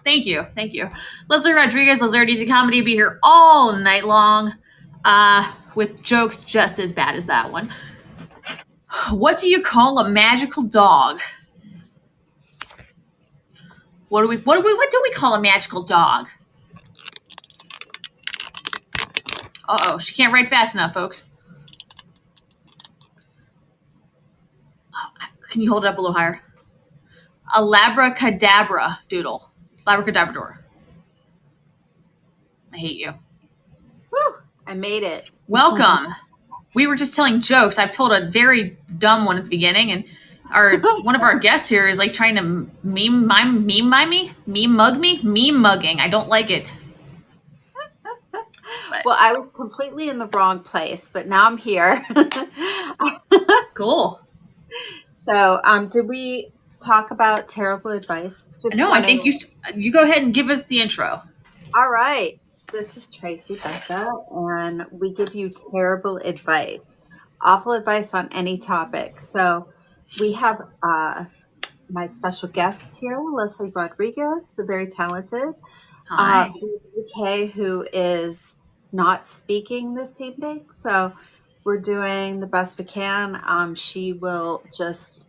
Thank you. Thank you. Leslie Rodriguez, Leslie Easy Comedy, be here all night long with jokes just as bad as that one. What do you call a magical dog? What do we call a magical dog? Uh-oh, she can't write fast enough, folks. Can you hold it up a little higher? A labracadabra doodle. Labracadabrador. I hate you. Woo! I made it. Welcome. We were just telling jokes. I've told a very dumb one at the beginning, and one of our guests here is like trying to meme mugging. I don't like it. Well, I was completely in the wrong place, but now I'm here. Cool. So, did we talk about terrible advice? No, I think you go ahead and give us the intro. All right. This is Tracy Becca, and we give you terrible advice, awful advice on any topic. So we have my special guests here, Leslie Rodriguez, the very talented, UK, who is not speaking this evening. So we're doing the best we can. She will just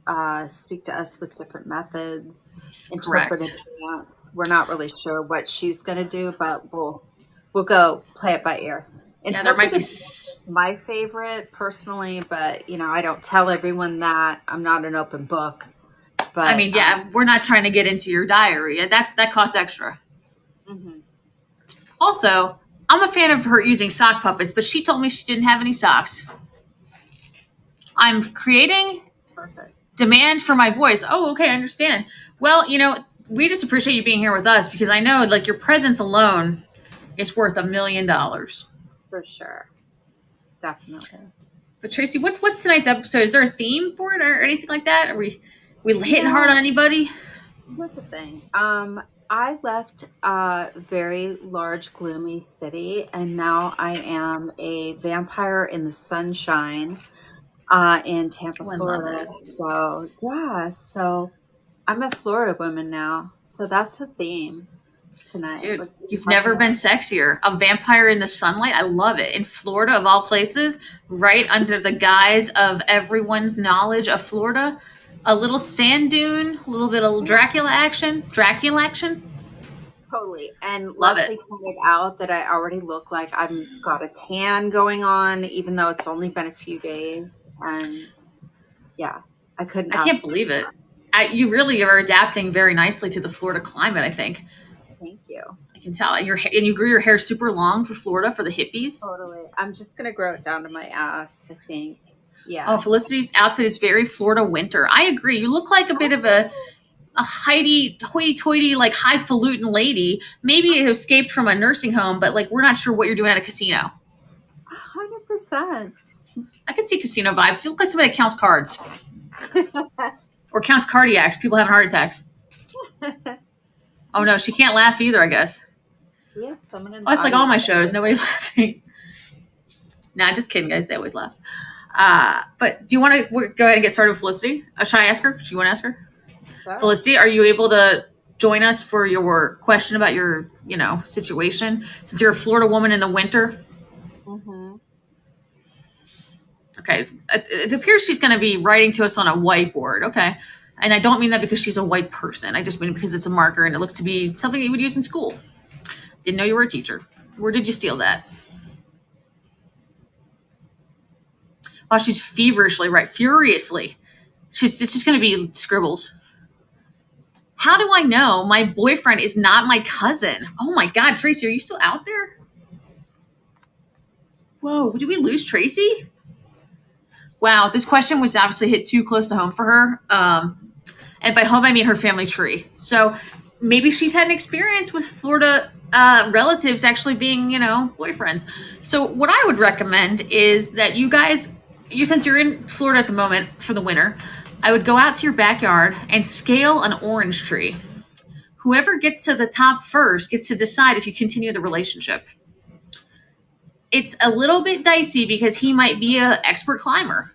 speak to us with different methods, interpretive dance. We're not really sure what she's going to do, but we'll go play it by ear. Yeah, there might be my favorite personally, but I don't tell everyone that. I'm not an open book. But I mean, yeah, we're not trying to get into your diary. That costs extra. Mm-hmm. Also, I'm a fan of her using sock puppets, but she told me she didn't have any socks. I'm creating demand for my voice. Oh, okay, I understand. Well, we just appreciate you being here with us because I know, like, your presence alone is worth $1 million. For sure. Definitely. But Tracy, what's tonight's episode? Is there a theme for it or anything like that? Are we hitting hard on anybody? Here's the thing. I left a very large, gloomy city, and now I am a vampire in the sunshine in Tampa, Florida. So I'm a Florida woman now. So that's the theme tonight. Dude, you've never been sexier. A vampire in the sunlight. I love it. In Florida, of all places, right under the guise of everyone's knowledge of Florida. A little sand dune, a little bit of Dracula action. Totally. And love Leslie pointed out that I already look like I've got a tan going on, even though it's only been a few days. And yeah, I can't believe it. You really are adapting very nicely to the Florida climate, I think. Thank you. I can tell. And you grew your hair super long for Florida for the hippies. Totally. I'm just going to grow it down to my ass, I think. Yeah. Oh, Felicity's outfit is very Florida winter. I agree. You look like a bit of a hoity-toity, like highfalutin lady. Maybe it escaped from a nursing home, but like we're not sure what you're doing at a casino. 100%. I could see casino vibes. You look like somebody that counts cards. Or counts cardiacs. People having heart attacks. Oh no, she can't laugh either, I guess. Yeah, someone in the it's like all my shows. Nobody's laughing. Nah, just kidding, guys. They always laugh. But do you want to go ahead and get started with Felicity? Should I ask her? Do you want to ask her? Sure. Felicity, are you able to join us for your question about your, situation? Since you're a Florida woman in the winter. Mm-hmm. Okay. It appears she's going to be writing to us on a whiteboard. Okay. And I don't mean that because she's a white person. I just mean because it's a marker and it looks to be something you would use in school. Didn't know you were a teacher. Where did you steal that? Wow, she's furiously. It's just going to be scribbles. How do I know my boyfriend is not my cousin? Oh my God, Tracy, are you still out there? Whoa, did we lose Tracy? Wow, this question was obviously hit too close to home for her. And by home, I mean her family tree. So maybe she's had an experience with Florida relatives actually being, boyfriends. So what I would recommend is that you guys, since you're in Florida at the moment for the winter, I would go out to your backyard and scale an orange tree. Whoever gets to the top first gets to decide if you continue the relationship. It's a little bit dicey because he might be an expert climber.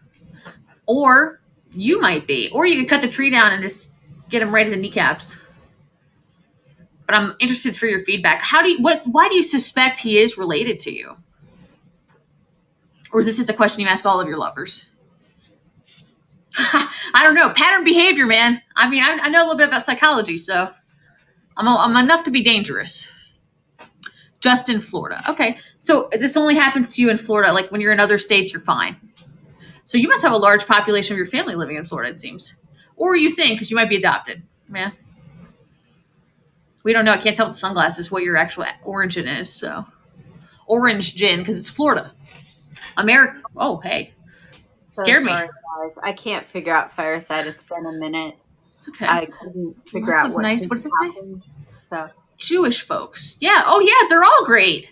Or you might be. Or you can cut the tree down and just get him right at the kneecaps. but I'm interested for your feedback. Why do you suspect he is related to you? Or is this just a question you ask all of your lovers? I don't know. Pattern behavior, man. I mean, I know a little bit about psychology, so I'm enough to be dangerous. Just in Florida. Okay. So this only happens to you in Florida. Like when you're in other states, you're fine. So you must have a large population of your family living in Florida, it seems. Or you think, because you might be adopted. Yeah. We don't know. I can't tell with sunglasses what your actual origin is. So orange gin, because it's Florida. America. Oh, hey. So Scared me. sorry, guys. I can't figure out Fireside. It's been a minute. It's okay. I couldn't figure Lots out of what nice. What does it say? happened. So Jewish folks. Yeah. Oh, yeah. They're all great.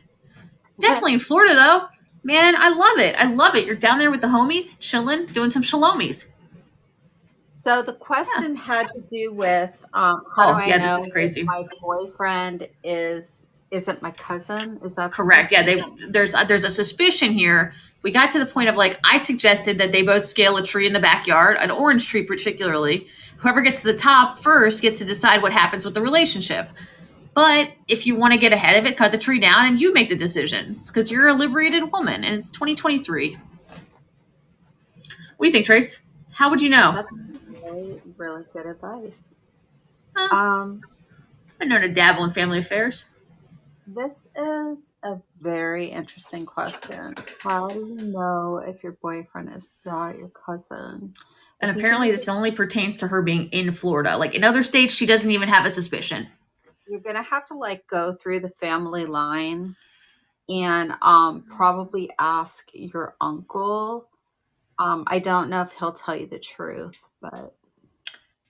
Definitely in Florida, though. Man, I love it. I love it. You're down there with the homies, chilling, doing some shalomies. So the question had to do with how Oh, do I yeah, know this is crazy. if my boyfriend isn't my cousin? Is that the Correct. Yeah, question? there's a suspicion here. We got to the point of like I suggested that they both scale a tree in the backyard, an orange tree particularly. Whoever gets to the top first gets to decide what happens with the relationship. But if you want to get ahead of it, cut the tree down and you make the decisions because you're a liberated woman and it's 2023. What do you think, Trace? How would you know? That's really, really good advice. I've been known to dabble in family affairs. This is a very interesting question. How do you know if your boyfriend is not your cousin? And If you apparently could this only pertains to her being in Florida. Like in other states, she doesn't even have a suspicion. You're gonna have to like go through the family line and probably ask your uncle. I don't know if he'll tell you the truth, but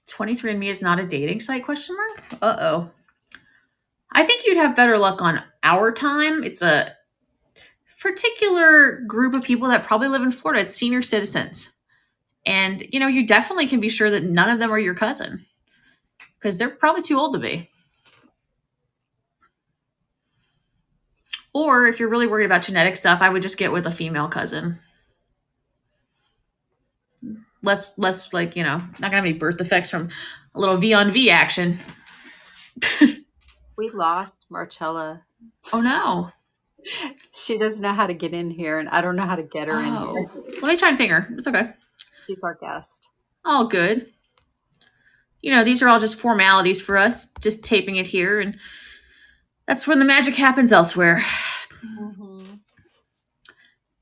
23andMe is not a dating site, question mark? Uh-oh. I think you'd have better luck on Our Time. It's a particular group of people that probably live in Florida. It's senior citizens. And, you definitely can be sure that none of them are your cousin because they're probably too old to be. Or if you're really worried about genetic stuff, I would just get with a female cousin. Less like, not going to have any birth defects from a little V on V action. we lost Marcella. Oh, no. She doesn't know how to get in here, and I don't know how to get her in here. Let me try and ping her. It's okay. She's our guest. All good. These are all just formalities for us, just taping it here, and that's when the magic happens elsewhere. Mm-hmm.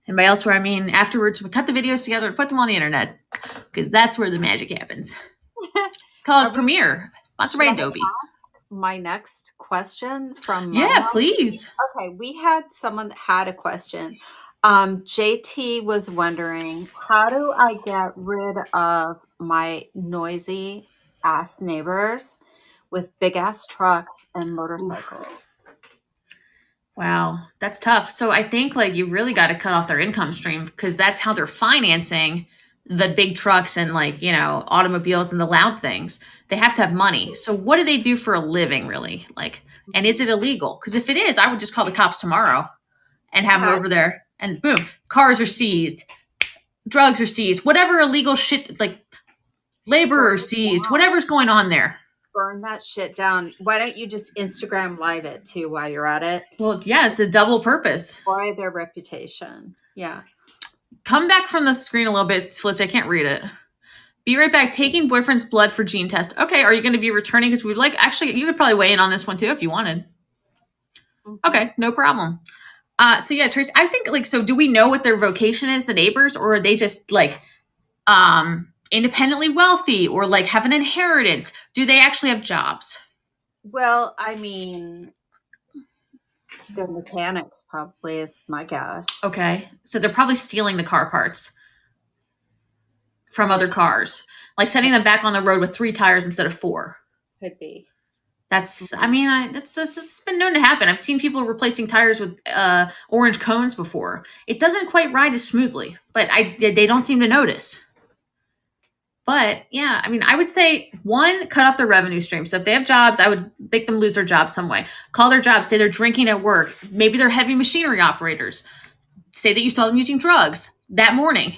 And by elsewhere, I mean afterwards, we cut the videos together and put them on the internet, because that's where the magic happens. It's called Premiere, sponsored by Adobe. My next question from Yeah, please. Okay, we had someone that had a question. JT was wondering, how do I get rid of my noisy ass neighbors with big ass trucks and motorcycles? Wow, that's tough. So I think like you really got to cut off their income stream because that's how they're financing the big trucks and like, automobiles and the loud things. They have to have money. So what do they do for a living really? Like, and is it illegal? Because if it is, I would just call the cops tomorrow and have them over there and boom, cars are seized, drugs are seized, whatever illegal shit, like labor are seized, whatever's going on there. Burn that shit down. Why don't you just Instagram live it too while you're at it? Well, yeah, it's a double purpose. Destroy their reputation. Yeah. Come back from the screen a little bit, Felicity. I can't read it. Be right back. Taking boyfriend's blood for gene test. Okay, are you going to be returning? Because we'd actually, you could probably weigh in on this one too if you wanted. Okay, no problem. So yeah, Trace, I think so do we know what their vocation is, the neighbors, or are they just independently wealthy or have an inheritance? Do they actually have jobs? Well, I mean, they're mechanics probably is my guess. Okay. So they're probably stealing the car parts from other cars, like setting them back on the road with 3 tires instead of 4. Could be. That's, I mean, it's been known to happen. I've seen people replacing tires with orange cones before. It doesn't quite ride as smoothly, but they don't seem to notice. But yeah, I mean, I would say 1, cut off their revenue stream. So if they have jobs, I would make them lose their jobs some way. Call their jobs, say they're drinking at work. Maybe they're heavy machinery operators. Say that you saw them using drugs that morning,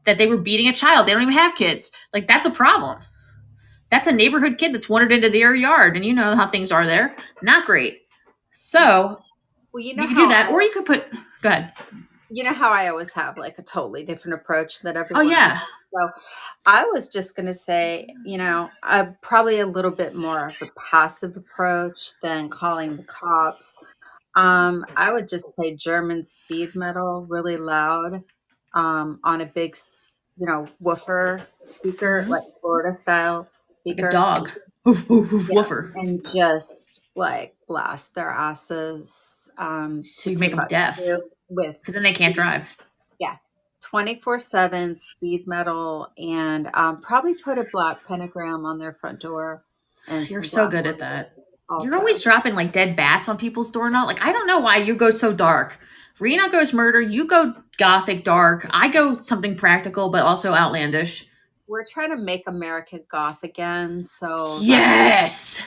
that they were beating a child. They don't even have kids. That's a problem. That's a neighborhood kid that's wandered into their yard, and you know how things are there. Not great. So Well, you could do that, or you could put. Go ahead. you know how I always have like a totally different approach that Oh everyone has. yeah, So I was just going to say, probably a little bit more of a passive approach than calling the cops. I would just play German speed metal really loud, on a big, woofer speaker, like Florida style like a speaker. dog. Oof, oof, oof, Yeah, woofer. and just like blast their asses, So to you make them deaf, Timbuktu with because then they can't speed. drive. Yeah, 24/7 speed metal, and probably put a black pentagram on their front door and You're some so black good at ornaments that. You're always also. dropping like dead bats on people's door now. Like I don't know why you go so dark. Rena goes murder. You go gothic dark. I go something practical but also outlandish. We're trying to make America goth again, so Yes.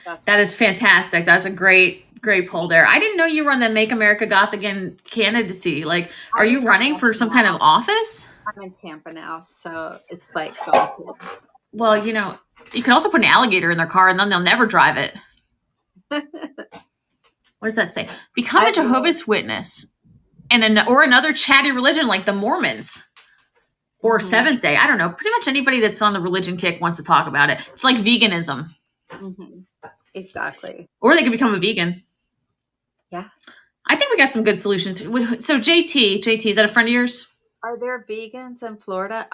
that's That what is fantastic. That's a great poll there. I didn't know you were on the Make America Goth Again candidacy. Like, are I'm you in running Tampa for some kind of now. office? I'm in Tampa now, so it's like goth. Well, Yeah. you can also put an alligator in their car and then they'll never drive it. What does that say? Become I a will. Jehovah's Witness or another chatty religion like the Mormons or Mhm, Seventh Day. I don't know. Pretty much anybody that's on the religion kick wants to talk about it. It's like veganism, mhm. Exactly. or they could become a vegan. Yeah. I think we got some good solutions. So JT, is that a friend of yours? Are there vegans in Florida?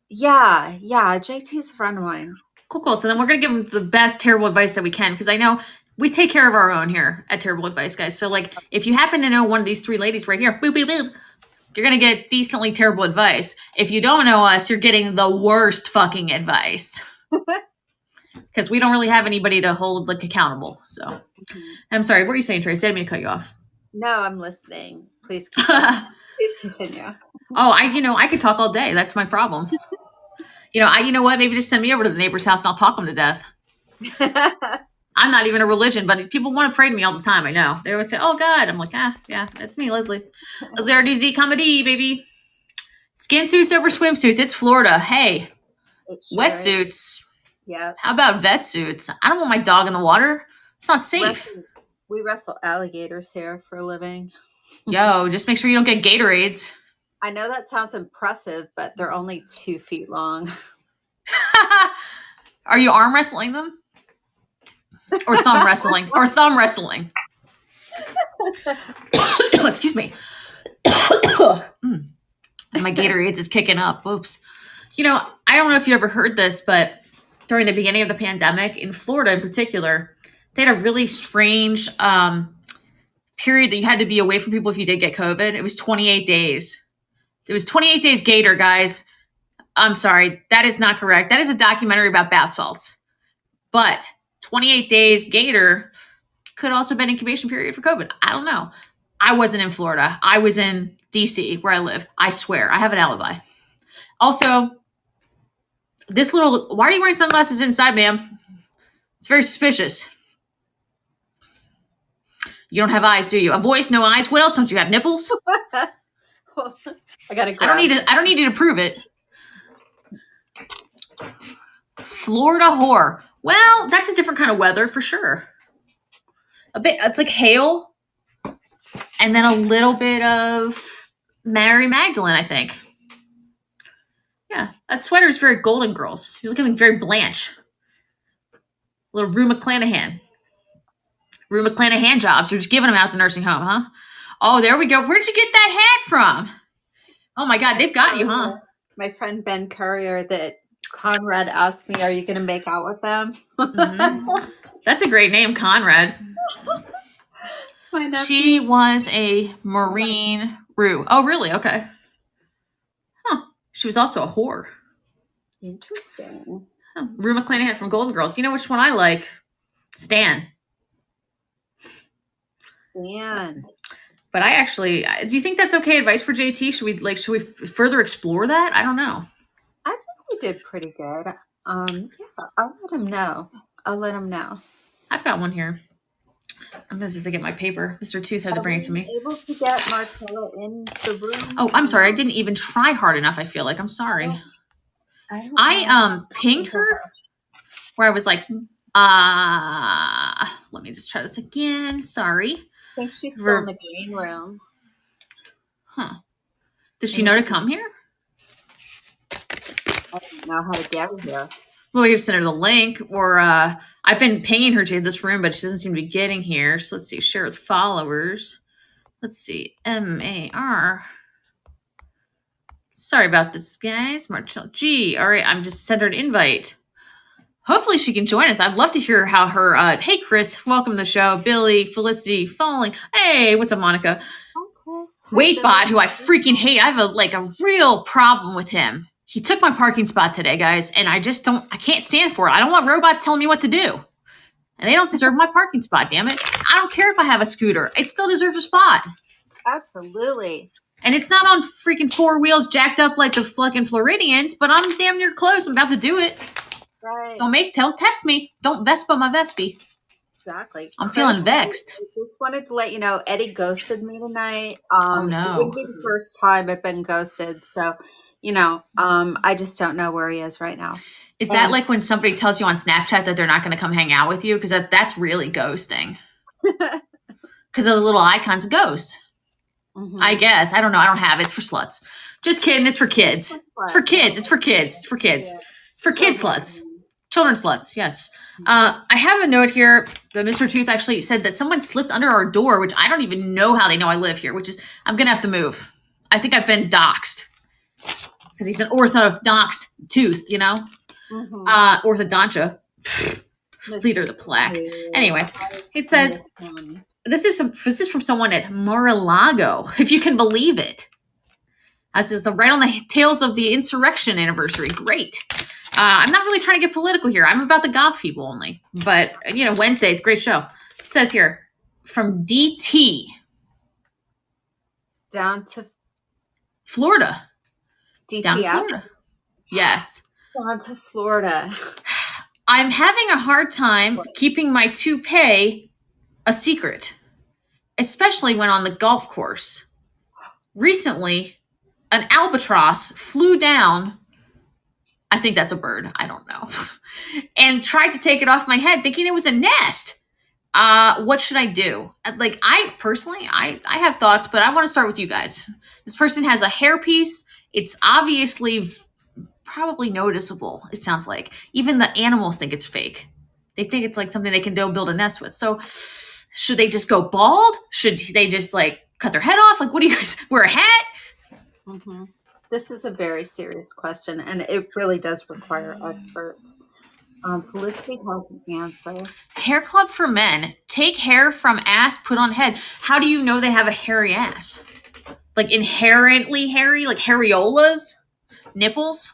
Yeah. JT's a friend of mine. Cool. So then we're going to give them the best terrible advice that we can because I know we take care of our own here at Terrible Advice, guys. So, like, if you happen to know one of these three ladies right here, boop, boop, boop, you're going to get decently terrible advice. If you don't know us, you're getting the worst fucking advice because we don't really have anybody to hold, like, accountable. So, Mhm. I'm sorry. What were you saying, Trace? I didn't mean to cut you off. No, I'm listening. Please continue. Please continue. I could talk all day. That's my problem. You know what? Maybe just send me over to the neighbor's house and I'll talk them to death. I'm not even a religion, but people want to pray to me all the time. I know. They always say, "Oh God." I'm like, yeah, that's me, Leslie. LZRDZ comedy, baby. Skin suits over swimsuits. It's Florida. Hey, It sure is. wetsuits. Yep. How about vet suits? I don't want my dog in the water. It's not safe. We wrestle alligators here for a living. Yo, just make sure you don't get Gatorades. I know that sounds impressive, but they're only 2 feet long. Are you arm wrestling them? Or thumb wrestling? Or thumb wrestling? Excuse me. My Gatorades is kicking up. Oops. I don't know if you ever heard this, but during the beginning of the pandemic, in Florida in particular, they had a really strange period that you had to be away from people if you did get COVID. It was 28 days. It was 28 days Gator, guys. I'm sorry. That is not correct. That is a documentary about bath salts. But 28 days Gator could also been incubation period for COVID. I don't know. I wasn't in Florida. I was in DC where I live. I swear. I have an alibi. Also, why are you wearing sunglasses inside, ma'am? It's very suspicious. You don't have eyes, do you? A voice, no eyes. What else don't you have? Nipples? I gotta I don't need you to prove it. Florida whore. Well, that's a different kind of weather for sure. It's like hail and then a little bit of Mary Magdalene, I think. Yeah, that sweater is very Golden Girls. You're looking like very Blanche. Little Rue McClanahan. Rue McClanahan jobs. You're just giving them out at the nursing home, huh? Oh, there we go. Where'd you get that hat from? Oh my God, they've got you, huh? My friend Ben Courier that Conrad asked me, "Are you going to make out with them?" Mm-hmm. That's a great name, Conrad. She was a Marine Rue. Oh, really? Okay. Huh. She was also a whore. Interesting. Huh. Rue McClanahan from Golden Girls. Do you know which one I like? Stan. But do you think that's okay advice for JT? Should we further explore that? I don't know. I think we did pretty good. Yeah, I'll let him know. I've got one here. I'm going to have to get my paper. Mr. Tooth had to bring it to me. Able to get Marcella in the room? Oh, I'm sorry. I didn't even try hard enough, I feel like. I'm sorry. I pinged her. where I was like, let me just try this again. Sorry. I think she's still in the green room. Huh. Does she know to come here? I don't know how to get her here. Well, we just send her the link, or I've been pinging her to this room, but she doesn't seem to be getting here. So let's see, share with followers. Let's see, MAR. Sorry about this, guys. Marcel G. All right, I'm just sent her an invite. Hopefully she can join us. I'd love to hear how her. Hey, Chris, welcome to the show. Billy, Felicity, Falling. Hey, what's up, Monica? Hi, Chris. Waitbot, who I freaking hate. I have a real problem with him. He took my parking spot today, guys, and I can't stand for it. I don't want robots telling me what to do. And they don't deserve my parking spot, damn it. I don't care if I have a scooter. It still deserves a spot. Absolutely. And it's not on freaking 4 wheels jacked up like the fucking Floridians, but I'm damn near close. I'm about to do it. Right. Don't test me. Don't Vespa my Vespi. Exactly. I'm feeling vexed. I just wanted to let you know Eddie ghosted me tonight. Oh, no. It wouldn't be the first time I've been ghosted. So, I just don't know where he is right now. Is that like when somebody tells you on Snapchat that they're not going to come hang out with you? Because that's really ghosting. Because the little icon's a ghost. Mm-hmm. I guess. I don't know. I don't have it. It's for sluts. Just kidding. It's for kids. It's for kids. It's for kids. It's for kids. Yeah. It's for kid sluts. Children sluts. Yes. I have a note here that Mr. Tooth actually said that someone slipped under our door, which I don't even know how they know I live here, which is I'm going to have to move. I think I've been doxxed. Because he's an orthodox tooth, Mm-hmm. Orthodontia. Leader of the plaque. Anyway, it says, this is from someone at Mar-a-Lago, if you can believe it. This is right on the tails of the insurrection anniversary. Great. I'm not really trying to get political here. I'm about the goth people only. But, Wednesday, it's a great show. It says here, from DT. Down to Florida. DT down to Florida. Yes. Down to Florida. I'm having a hard time keeping my toupee a secret, especially when on the golf course. Recently, an albatross flew down. I think that's a bird. I don't know. And tried to take it off my head, thinking it was a nest. What should I do? I personally, I have thoughts, but I want to start with you guys. This person has a hairpiece. It's obviously probably noticeable, it sounds like. Even the animals think it's fake. They think it's like something they can go build a nest with. So should they just go bald? Should they just cut their head off? What do you guys wear a hat? Mm-hmm. This is a very serious question, and it really does require expert. Felicity has an answer. Hair club for men. Take hair from ass, put on head. How do you know they have a hairy ass? Inherently hairy? Areolas? Nipples?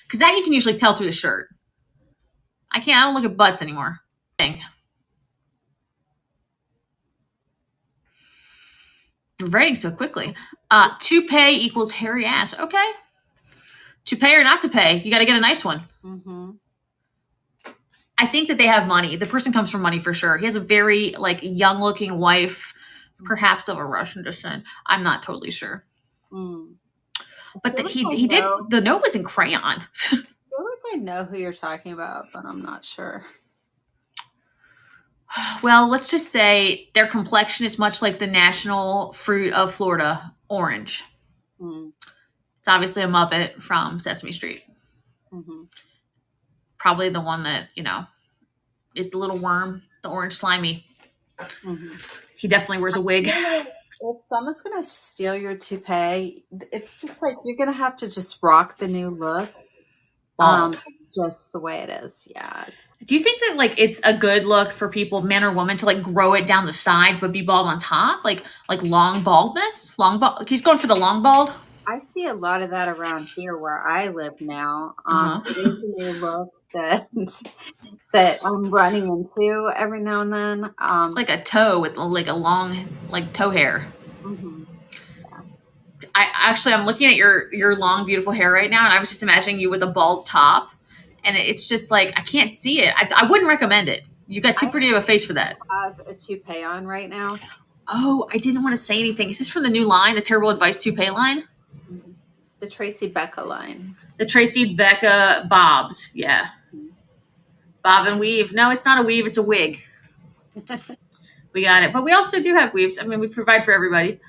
Because that you can usually tell through the shirt. I don't look at butts anymore. Dang. We're writing so quickly. Toupee equals hairy ass. Okay. Toupee or not toupee, you got to get a nice one. Mm-hmm. I think that they have money. The person comes from money for sure. He has a very young-looking wife, perhaps of a Russian descent. I'm not totally sure. Mm. But he did. The note was in crayon. I feel like I know who you're talking about, but I'm not sure. Well, let's just say their complexion is much like the national fruit of Florida, orange. Mm. It's obviously a Muppet from Sesame Street. Mm-hmm. Probably the one that, is the little worm, the orange slimy. Mm-hmm. He definitely wears a wig. If someone's going to steal your toupee, it's just you're going to have to just rock the new look. Bald. Just the way it is. Yeah. Do you think that it's a good look for people, men or women, to grow it down the sides but be bald on top? Like long baldness? He's going for the long bald? I see a lot of that around here where I live now. It is a new look that I'm running into every now and then. It's like a toe with a long toe hair. Mm-hmm. Yeah. I'm looking at your long beautiful hair right now, and I was just imagining you with a bald top, and it's just I can't see it. I wouldn't recommend it. You got too pretty of a face for that. I have a toupee on right now. Oh, I didn't want to say anything. Is this from the new line, the Terrible Advice toupee line? The Tracy Becca line. The Tracy Becca Bobs, yeah. Bob and weave. No, it's not a weave. It's a wig. We got it. But we also do have weaves. I mean, we provide for everybody.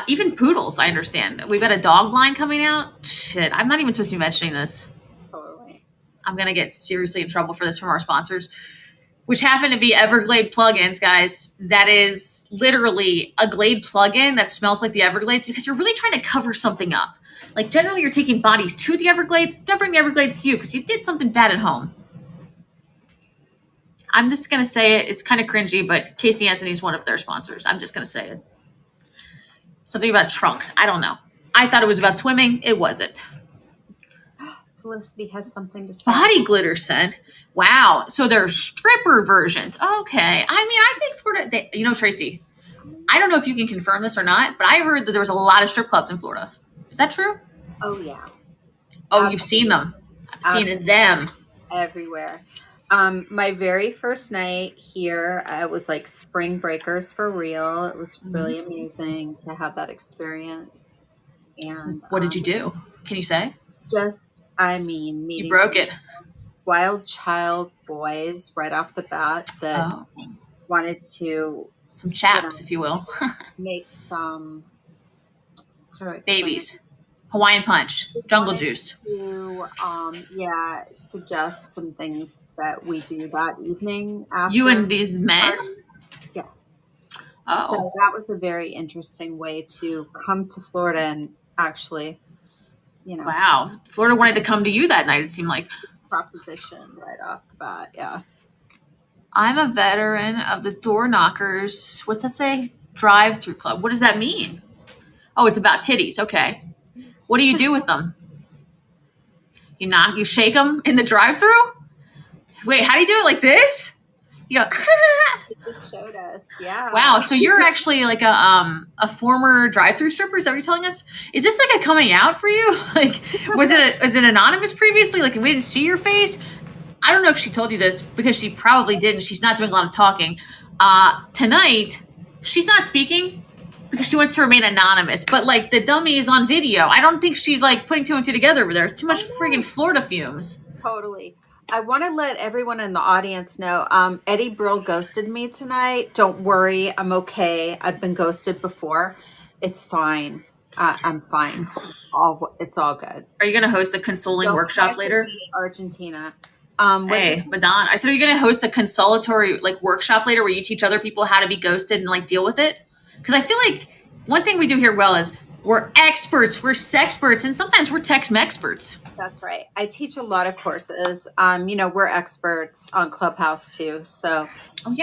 Even poodles, I understand. We've got a dog line coming out. Shit, I'm not even supposed to be mentioning this. Totally. I'm going to get seriously in trouble for this from our sponsors, which happen to be Everglade plugins, guys. That is literally a Glade plugin that smells like the Everglades because you're really trying to cover something up. Like, generally, you're taking bodies to the Everglades. Don't bring the Everglades to you because you did something bad at home. I'm just going to say it. It's kind of cringy, but Casey Anthony's one of their sponsors. I'm just going to say it. Something about trunks. I don't know. I thought it was about swimming. It wasn't. Felicity has something to say. Body glitter scent. Wow. So they're stripper versions. Okay. I mean, I think Florida, Tracy, I don't know if you can confirm this or not, but I heard that there was a lot of strip clubs in Florida. Is that true? Oh, yeah. Oh, you've seen them. I've seen them. Everywhere. My very first night here, I was like spring breakers for real. It was really amazing to have that experience. And what did you do? Can you say? Meeting you broke it. Wild child boys right off the bat that wanted to some chaps, if you will, make some babies. Hawaiian punch, jungle juice. To suggest some things that we do that evening. After you and these men? Yeah. Oh. So that was a very interesting way to come to Florida and actually, Wow. Florida wanted to come to you that night, it seemed like. Proposition right off the bat, yeah. I'm a veteran of the Door Knockers. What's that say? Drive-through club. What does that mean? Oh, it's about titties. Okay. What do you do with them? You shake them in the drive-through? Wait, how do you do it? Like this? You go. It just showed us, yeah. Wow, so you're actually like a former drive-through stripper? Is that what you're telling us? Is this like a coming out for you? Like, was it anonymous previously? Like, we didn't see your face? I don't know if she told you this because she probably didn't. She's not doing a lot of talking. Tonight, she's not speaking because she wants to remain anonymous. But like the dummy is on video. I don't think she's like putting two and two together over there. It's too much friggin' Florida fumes. Totally. I want to let everyone in the audience know, Eddie Brill ghosted me tonight. Don't worry. I'm okay. I've been ghosted before. It's fine. I'm fine. It's all good. Are you going to host a consoling workshop later? Argentina. Hey, Madonna. I said, are you going to host a consolatory like workshop later where you teach other people how to be ghosted and like deal with it? Because I feel like one thing we do here well is we're experts, we're sexperts, and sometimes we're tex-mexperts. That's right. I teach a lot of courses. We're experts on Clubhouse too. So, we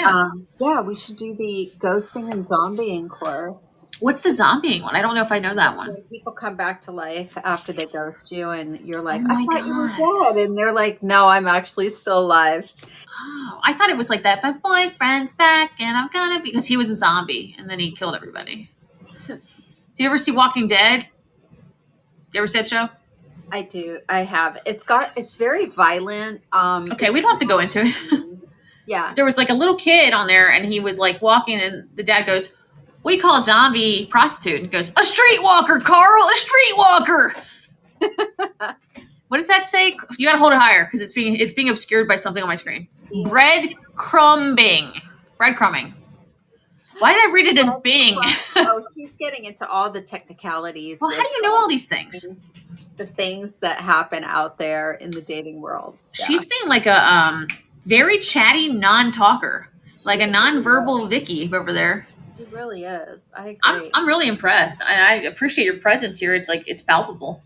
should do the ghosting and zombieing course. What's the zombieing one? I don't know if I know that one. When people come back to life after they ghost you, and you're like, I thought you were dead, and they're like, no, I'm actually still alive. Oh, I thought it was like that. My boyfriend's back, and I'm gonna because he was a zombie, and then he killed everybody. Do you ever see Walking Dead? You ever see that show? I do. I have. It's very violent. Okay, we don't have to go into it. Yeah. There was like a little kid on there and he was like walking and the dad goes, what do you call a zombie prostitute? And he goes, a streetwalker, Carl, a streetwalker. What does that say? You gotta hold it higher because it's being obscured by something on my screen. Yeah. Breadcrumbing. Why did I read it as Bing? Oh, he's getting into all the technicalities. Well, how do you know all these things? The things that happen out there in the dating world. Yeah. She's being like a very chatty non-talker, like a non-verbal Vicky over there. She really is. I agree. I'm really impressed. I appreciate your presence here. It's like it's palpable.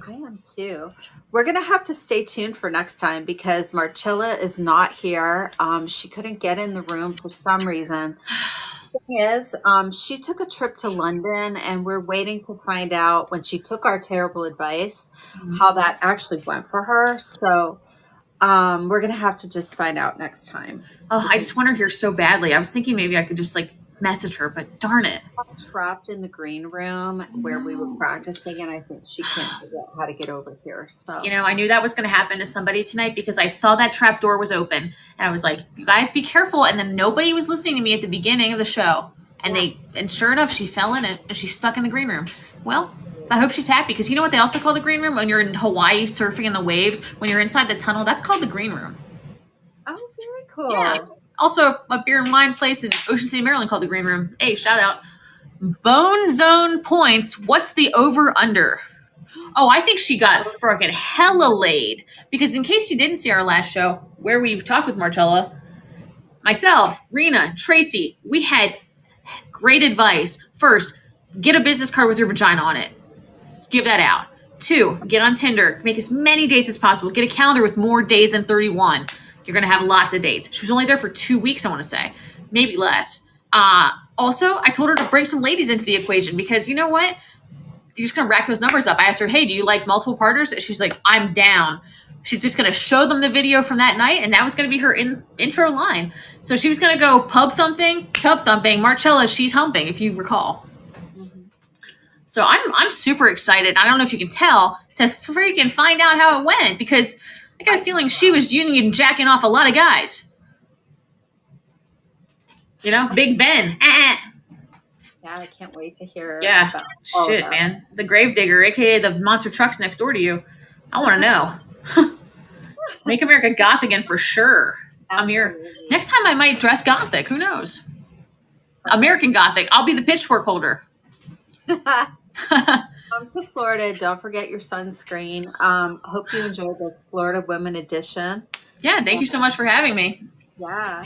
I am too. We're gonna have to stay tuned for next time because Marcella is not here. She couldn't get in the room for some reason. Thing is, she took a trip to London and we're waiting to find out when she took our terrible advice, how that actually went for her. So we're going to have to just find out next time. Oh, I just want her here so badly. I was thinking maybe I could just like message her, but darn it. Trapped in the green room where we were practicing and I think she can't figure out how to get over here. So, I knew that was going to happen to somebody tonight because I saw that trap door was open and I was like, you guys be careful. And then nobody was listening to me at the beginning of the show. And sure enough, she fell in it and she's stuck in the green room. Well, I hope she's happy because you know what they also call the green room when you're in Hawaii surfing in the waves, when you're inside the tunnel, that's called the green room. Cool. Yeah. Also, a beer and wine place in Ocean City, Maryland called the Green Room. Hey, shout out. Bone Zone points. What's the over under? Oh, I think she got freaking hella laid. Because in case you didn't see our last show, where we've talked with Marcella, myself, Rena, Tracy, we had great advice. First, get a business card with your vagina on it. Give that out. 2, get on Tinder. Make as many dates as possible. Get a calendar with more days than 31. You're going to have lots of dates. She was only there for 2 weeks, I want to say. Maybe less. Also, I told her to bring some ladies into the equation because you know what? You're just going to rack those numbers up. I asked her, hey, do you like multiple partners? She's like, I'm down. She's just going to show them the video from that night, and that was going to be her intro line. So she was going to go pub thumping, tub thumping, Marcella, she's humping, if you recall. Mm-hmm. So I'm super excited. I don't know if you can tell to freaking find out how it went because I got a feeling she was union and jacking off a lot of guys. You know, Big Ben. Yeah, I can't wait to hear. Yeah, about all shit, of that. man. The Gravedigger, aka the monster trucks next door to you. I want to know. Make America goth again for sure. I'm here. Absolutely. Next time I might dress gothic. Who knows? American Gothic. I'll be the pitchfork holder. Come to Florida. Don't forget your sunscreen. Hope you enjoyed this Florida Women Edition. Yeah, thank you so much for having me. Yeah.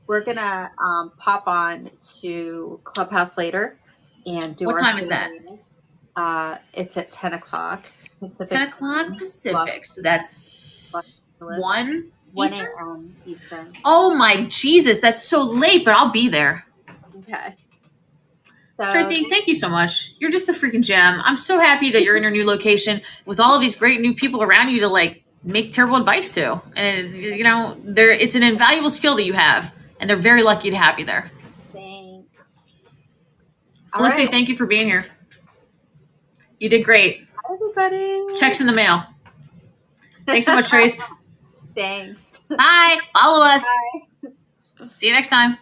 We're going to pop on to Clubhouse later and do What our time is that? It's at 10 o'clock Pacific. 10 o'clock Pacific. So that's 1 Eastern? a.m. Eastern. Oh my Jesus, that's so late, but I'll be there. Okay. So, Tracy, thank you so much. You're just a freaking gem. I'm so happy that you're in your new location with all of these great new people around you to like make terrible advice to. And you know, it's an invaluable skill that you have, and they're very lucky to have you there. thanks. Felicity, right. thank you for being here. You did great. Hi, everybody. Checks in the mail. Thanks so much, Trace. Thanks. Bye. Follow us. Bye. See you next time.